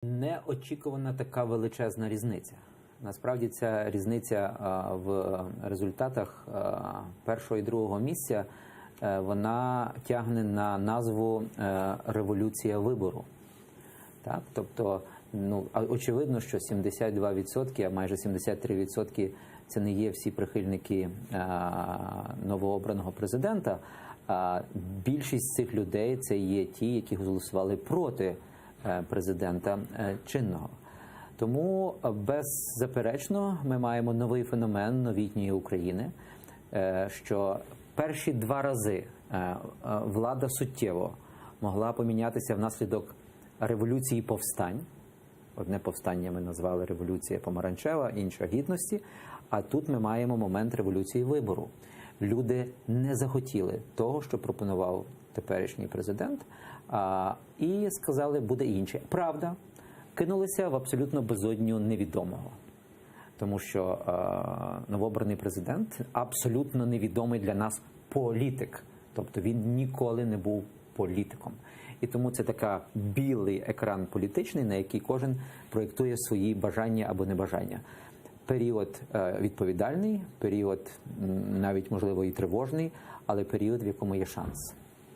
Неочікувана така величезна різниця. Насправді ця різниця в результатах першого і другого місця, вона тягне на назву «революція вибору». Так? Тобто, очевидно, що 72%, а майже 73% – це не є всі прихильники новообраного президента. Більшість цих людей – це є ті, які голосували проти президента чинного. Тому, беззаперечно, ми маємо новий феномен новітньої України, що перші 2 рази влада суттєво могла помінятися внаслідок революції повстань. Одне повстання ми назвали революція помаранчева, інша гідності, а тут ми маємо момент революції вибору. Люди не захотіли того, що пропонував теперішній президент, і сказали, буде інше. Правда, кинулися в абсолютно безодню невідомого. Тому що новообраний президент абсолютно невідомий для нас політик. Тобто він ніколи не був політиком. І тому це така білий екран політичний, на який кожен проєктує свої бажання або небажання. Період відповідальний, період навіть, можливо, і тривожний, але період, в якому є шанс.